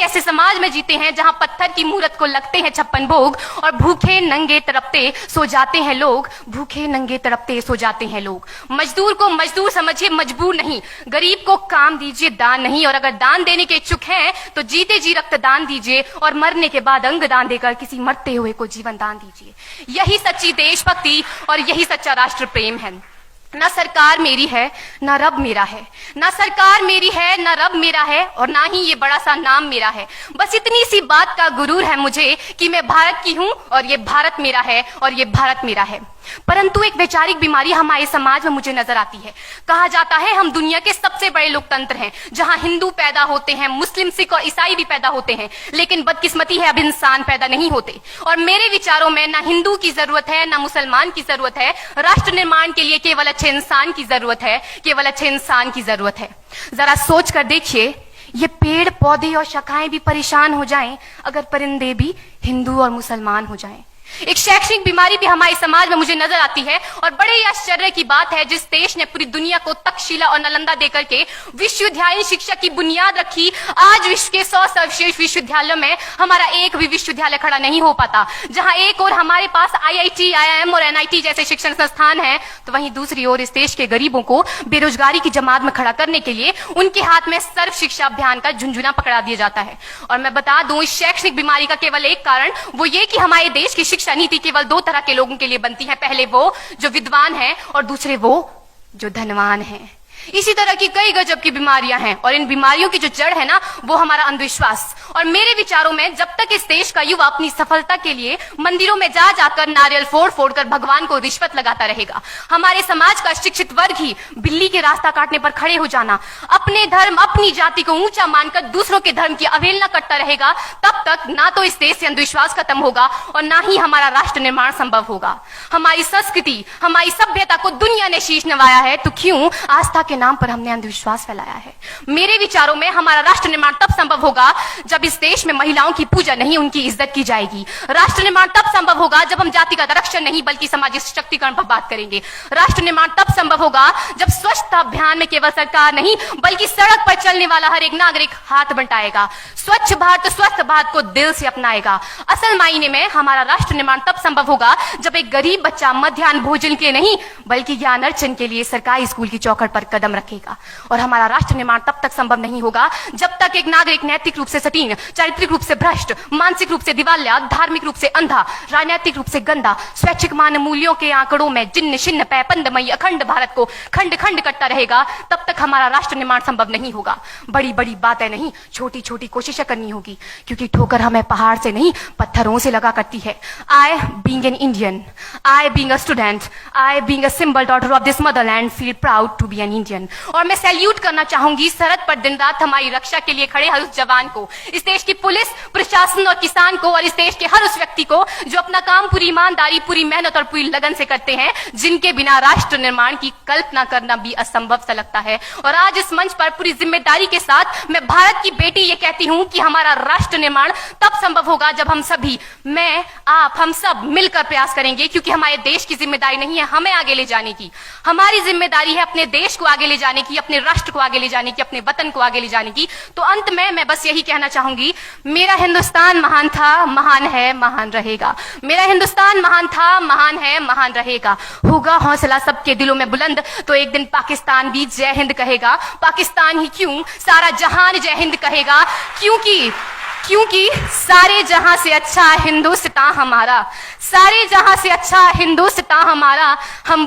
एक ऐसे समाज में जीते हैं जहां पत्थर की मूरत को लगते हैं 56 भोग और भूखे नंगे तड़पते सो जाते हैं लोग, भूखे नंगे तड़पते सो जाते हैं लोग। मजदूर को मजदूर समझिए, मजबूर नहीं। गरीब को काम दीजिए, दान नहीं। और अगर दान देने के इच्छुक हैं तो जीते जी रक्तदान दीजिए और मरने के बाद अंग दान देकर किसी मरते हुए को जीवन दान दीजिए। यही सच्ची देशभक्ति और यही सच्चा राष्ट्र प्रेम है। ना सरकार मेरी है ना रब मेरा है, ना सरकार मेरी है ना रब मेरा है, और ना ही ये बड़ा सा नाम मेरा है। बस इतनी सी बात का गुरूर है मुझे कि मैं भारत की हूं और ये भारत मेरा है और ये भारत मेरा है। परंतु एक वैचारिक बीमारी हमारे समाज में मुझे नजर आती है। कहा जाता है हम दुनिया के सबसे बड़े लोकतंत्र हैं, जहां हिंदू पैदा होते हैं, मुस्लिम, सिख और ईसाई भी पैदा होते हैं, लेकिन बदकिस्मती है अब इंसान पैदा नहीं होते। और मेरे विचारों में ना हिंदू की जरूरत है ना मुसलमान की जरूरत है। राष्ट्र निर्माण के लिए केवल अच्छे इंसान की जरूरत है, केवल अच्छे इंसान की जरूरत है। जरा सोच कर देखिए, ये पेड़ पौधे और शाखाएं भी परेशान हो जाएं अगर परिंदे भी हिंदू और मुसलमान हो जाएं। एक शैक्षणिक बीमारी भी हमारे समाज में मुझे नजर आती है, और बड़े ही आश्चर्य की बात है, जिस देश ने पूरी दुनिया को तक्षशिला और नालंदा देकर के विश्वविद्यालय शिक्षा की बुनियाद रखी, आज विश्व के 100 सर्वश्रेष्ठ विश्वविद्यालयों में हमारा एक भी विश्वविद्यालय खड़ा नहीं हो पाता। जहां एक और हमारे पास IIT, IIM और NIT जैसे शिक्षण संस्थान हैं, तो वहीं दूसरी ओर इस देश के गरीबों को बेरोजगारी की जमात में खड़ा करने के लिए उनके हाथ में सर्व शिक्षा अभियान का झुंझुना पकड़ा दिया जाता है। और मैं बता दूं, इस शैक्षणिक बीमारी का केवल एक कारण वो ये कि हमारे देश की शिक्षा नीति केवल 2 तरह के लोगों के लिए बनती है। पहले वो जो विद्वान हैं और दूसरे वो जो धनवान हैं। इसी तरह की कई गजब की बीमारियां हैं, और इन बीमारियों की जो जड़ है ना, वो हमारा अंधविश्वास। और मेरे विचारों में जब तक इस देश का युवा अपनी सफलता के लिए मंदिरों में जा जाकर नारियल फोड़ फोड़ कर भगवान को रिश्वत लगाता रहेगा, हमारे समाज का शिक्षित वर्ग ही बिल्ली के रास्ता काटने पर खड़े हो जाना, अपने धर्म अपनी जाति को ऊंचा मानकर दूसरों के धर्म की अवहेलना करता रहेगा, तब तक ना तो इस देश से अंधविश्वास खत्म होगा और ना ही हमारा राष्ट्र निर्माण संभव होगा। हमारी संस्कृति, हमारी सभ्यता को दुनिया ने शीश नवाया है, तो क्यों आस्था के नाम पर हमने अंधविश्वास फैलाया है? मेरे विचारों में हमारा राष्ट्र निर्माण तब संभव होगा जब इस देश में महिलाओं की पूजा नहीं, उनकी इज्जत की जाएगी। राष्ट्र निर्माण तब संभव होगा जब हम जाति का आरक्षण नहीं बल्कि सामाजिक सशक्तिकरण पर बात करेंगे। राष्ट्र निर्माण तब संभव होगा जब स्वच्छता अभियान में केवल सरकार नहीं बल्कि सड़क पर चलने वाला हर एक नागरिक हाथ बंटाएगा, स्वच्छ भारत स्वस्थ भारत को दिल से अपनाएगा। असल मायने में हमारा राष्ट्र निर्माण तब संभव होगा जब एक गरीब बच्चा मध्याह्न भोजन के नहीं बल्कि ज्ञान अर्जन के लिए सरकारी स्कूल की चौखट पर कदम रखेगा। और हमारा राष्ट्र निर्माण तब तक संभव नहीं होगा जब तक एक नागरिक नैतिक रूप से सटीन, चारित्रिक रूप से भ्रष्ट, मानसिक रूप से दिवालिया, धार्मिक रूप से अंधा, राजनीतिक रूप से गंदा, स्वैच्छिक मान मूल्यों के आंकड़ों में जिन्न शिन्न पैपंदमयी अखंड भारत को खंड खंड करता रहेगा, तब तक हमारा राष्ट्र निर्माण संभव नहीं होगा। बड़ी बड़ी बातें नहीं, छोटी छोटी कोशिशें करनी होगी, क्योंकि ठोकर हमें पहाड़ से नहीं पत्थरों से लगा करती है। I being an Indian, I being a student, I being a symbol daughter of this motherland feel proud to be an Indian। और मैं सैल्यूट करना चाहूंगी सरहद पर दिन रात हमारी रक्षा के लिए खड़े हर उस जवान को, इस देश की पुलिस, प्रशासन और किसान को, और इस देश के हर उस व्यक्ति को जो अपना काम पूरी ईमानदारी, पूरी मेहनत और पूरी लगन से करते हैं, जिनके बिना राष्ट्र निर्माण की कल्पना करना भी असंभव सा लगता है। और आज इस मंच पर पूरी जिम्मेदारी के साथ मैं भारत की बेटी ये कहती हूं कि हमारा राष्ट्र निर्माण तब संभव होगा जब हम सभी, मैं, आप, हम सब मिलकर प्रयास करेंगे, क्योंकि हमारे देश की जिम्मेदारी नहीं है हमें आगे ले जाने की, हमारी जिम्मेदारी है अपने देश को आगे ले जाने की, अपने राष्ट्र को आगे ले जाने की, अपने वतन को आगे ले जाने की। तो अंत में मैं बस यही कहना चाहूंगी, मेरा हिंदुस्तान महान था, महान है, महान रहेगा। मेरा हिंदुस्तान महान था, महान है, महान रहेगा। होगा हौसला सबके दिलों में बुलंद तो एक दिन पाकिस्तान भी जय हिंद कहेगा। पाकिस्तान ही क्यों, सारा जहान जय हिंद कहेगा, क्योंकि सारे जहां से अच्छा हिंदुस्तान हमारा, सारे जहां से अच्छा हिंदुस्तान हमारा। हम